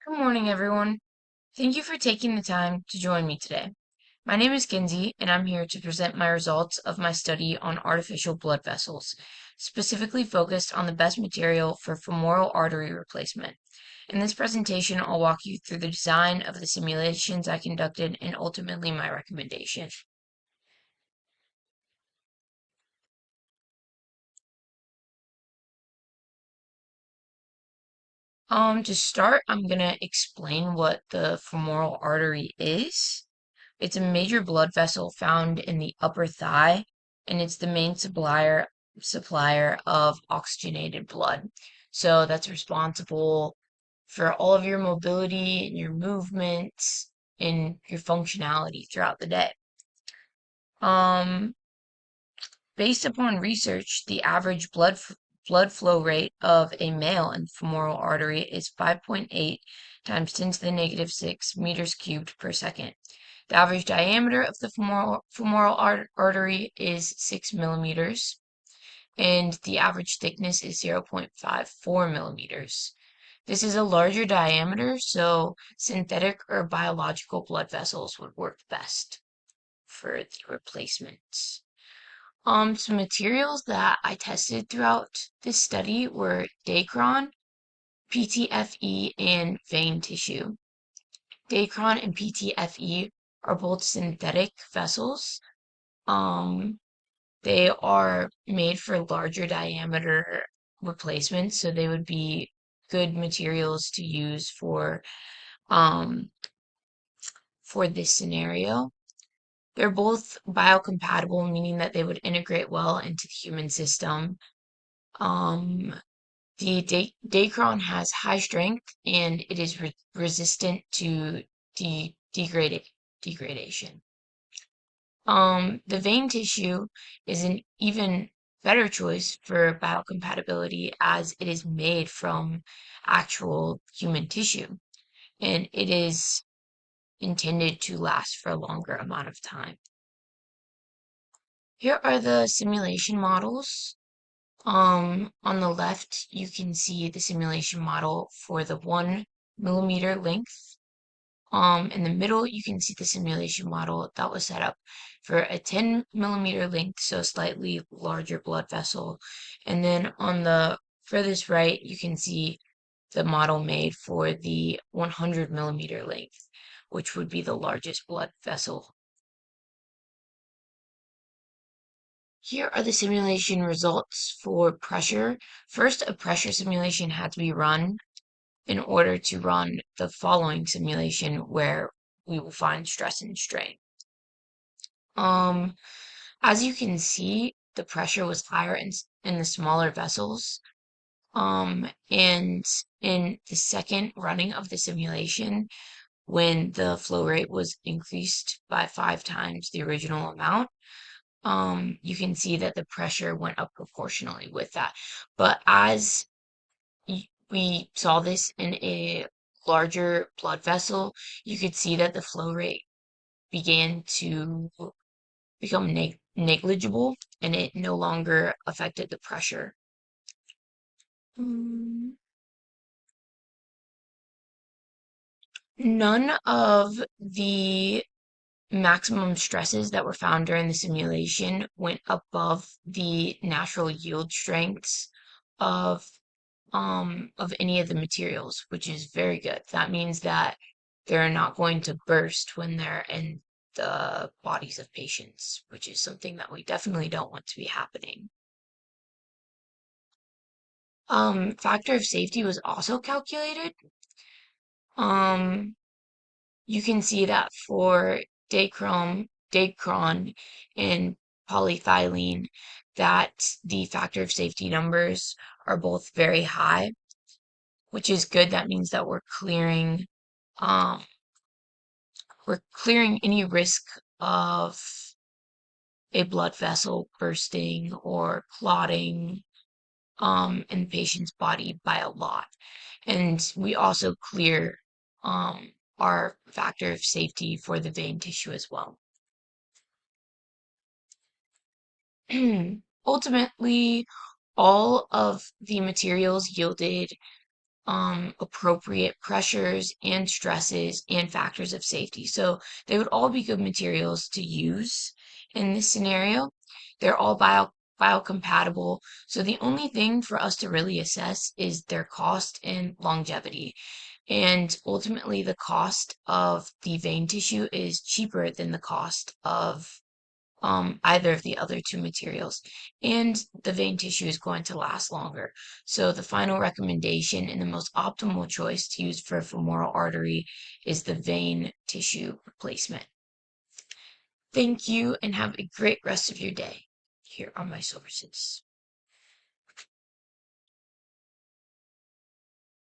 Good morning, everyone. Thank you for taking the time to join me today. My name is Kinsey, and I'm here to present my results of my study on artificial blood vessels, specifically focused on the best material for femoral artery replacement. In this presentation, I'll walk you through the design of the simulations I conducted and ultimately my recommendation. To start, I'm gonna explain what the femoral artery is. It's a major blood vessel found in the upper thigh, and it's the main supplier of oxygenated blood. So that's responsible for all of your mobility and your movements and your functionality throughout the day. Um, Based upon research, the average blood flow rate of a male in the femoral artery is 5.8 times 10 to the negative 6 meters cubed per second. The average diameter of the femoral artery is 6 millimeters, and the average thickness is 0.54 millimeters. This is a larger diameter, so synthetic or biological blood vessels would work best for the replacement. Some materials that I tested throughout this study were Dacron, PTFE, and vein tissue. Dacron and PTFE are both synthetic vessels. Um, they are made for larger diameter replacements, so they would be good materials to use um, for this scenario. They're both biocompatible, meaning that they would integrate well into the human system. Um, the Dacron has high strength and it is resistant to degradation. The vein tissue is an even better choice for biocompatibility as it is made from actual human tissue and it is intended to last for a longer amount of time. Here are the simulation models. On the left, you can see the simulation model for the 1 millimeter length. In the middle, you can see the simulation model that was set up for a 10 millimeter length, so slightly larger blood vessel. And then on the furthest right, you can see the model made for the 100 millimeter length, which would be the largest blood vessel. Here are the simulation results for pressure. First, a pressure simulation had to be run in order to run the following simulation where we will find stress and strain. Um, as you can see, the pressure was higher in the smaller vessels. And in the second running of the simulation, when the flow rate was increased by 5 times the original amount, you can see that the pressure went up proportionally with that. But as we saw this in a larger blood vessel, you could see that the flow rate began to become negligible and it no longer affected the pressure. Mm, None of the maximum stresses that were found during the simulation went above the natural yield strengths of of any of the materials, which is very good. That means that they're not going to burst when they're in the bodies of patients, which is something that we definitely don't want to be happening. Factor of safety was also calculated. Um, you can see that for Dacron, and polyethylene, that the factor of safety numbers are both very high, which is good. That means that um, we're clearing any risk of a blood vessel bursting or clotting in the patient's body by a lot. And we also clear our factor of safety for the vein tissue as well. Ultimately, all of the materials yielded appropriate pressures and stresses and factors of safety. So they would all be good materials to use in this scenario. They're all biocompatible. So the only thing for us to really assess is their cost and longevity. And ultimately, the cost of the vein tissue is cheaper than the cost of either of the other two materials, and the vein tissue is going to last longer. So the final recommendation and the most optimal choice to use for femoral artery is the vein tissue replacement. Thank you and have a great rest of your day here on my sources.